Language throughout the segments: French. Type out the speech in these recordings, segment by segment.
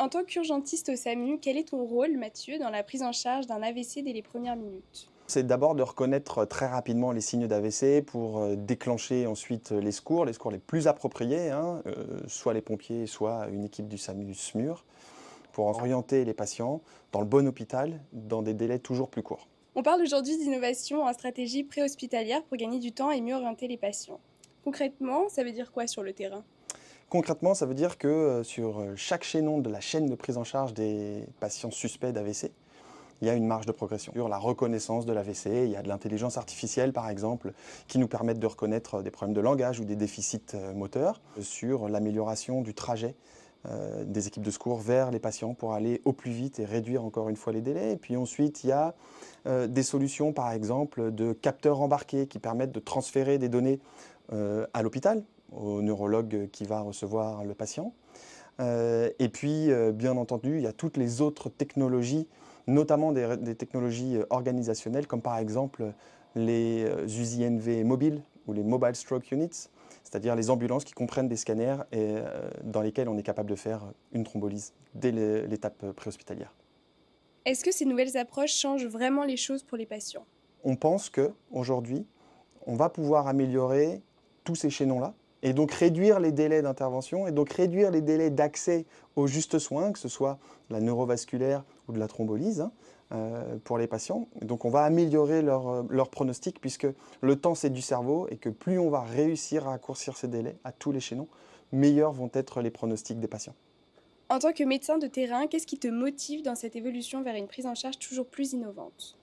En tant qu'urgentiste au SAMU, quel est ton rôle, Mathieu, dans la prise en charge d'un AVC dès les premières minutes? C'est d'abord de reconnaître très rapidement les signes d'AVC pour déclencher ensuite les secours les plus appropriés, hein, soit les pompiers, soit une équipe du SAMU-SMUR, pour orienter les patients dans le bon hôpital dans des délais toujours plus courts. On parle aujourd'hui d'innovation en stratégie préhospitalière pour gagner du temps et mieux orienter les patients. Concrètement, ça veut dire quoi sur le terrain? Concrètement, ça veut dire que sur chaque chaînon de la chaîne de prise en charge des patients suspects d'AVC, il y a une marge de progression. Sur la reconnaissance de l'AVC, il y a de l'intelligence artificielle, par exemple, qui nous permettent de reconnaître des problèmes de langage ou des déficits moteurs. Sur l'amélioration du trajet des équipes de secours vers les patients pour aller au plus vite et réduire encore une fois les délais. Et puis ensuite, il y a des solutions, par exemple, de capteurs embarqués qui permettent de transférer des données à l'hôpital, au neurologue qui va recevoir le patient. Et puis, bien entendu, il y a toutes les autres technologies, notamment des technologies organisationnelles, comme par exemple les USINV mobiles ou les Mobile Stroke Units, c'est-à-dire les ambulances qui comprennent des scanners et dans lesquelles on est capable de faire une thrombolyse dès l'étape préhospitalière. Est-ce que ces nouvelles approches changent vraiment les choses pour les patients? On pense qu'aujourd'hui, on va pouvoir améliorer tous ces chaînons-là et donc réduire les délais d'intervention et donc réduire les délais d'accès aux justes soins, que ce soit de la neurovasculaire ou de la thrombolyse, hein, pour les patients. Et donc on va améliorer leur pronostic puisque le temps c'est du cerveau et que plus on va réussir à raccourcir ces délais à tous les chaînons, meilleurs vont être les pronostics des patients. En tant que médecin de terrain, qu'est-ce qui te motive dans cette évolution vers une prise en charge toujours plus innovante?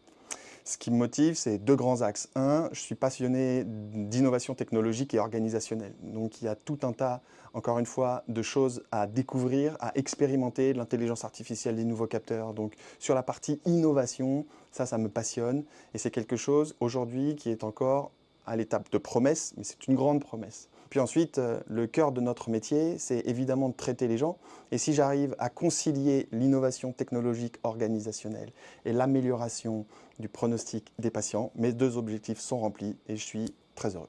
Ce qui me motive, c'est deux grands axes. Un, je suis passionné d'innovation technologique et organisationnelle. Donc il y a tout un tas, encore une fois, de choses à découvrir, à expérimenter, de l'intelligence artificielle, des nouveaux capteurs. Donc sur la partie innovation, ça me passionne. Et c'est quelque chose aujourd'hui qui est encore à l'étape de promesse, mais c'est une grande promesse. Puis ensuite, le cœur de notre métier, c'est évidemment de traiter les gens. Et si j'arrive à concilier l'innovation technologique organisationnelle et l'amélioration du pronostic des patients, mes deux objectifs sont remplis et je suis très heureux.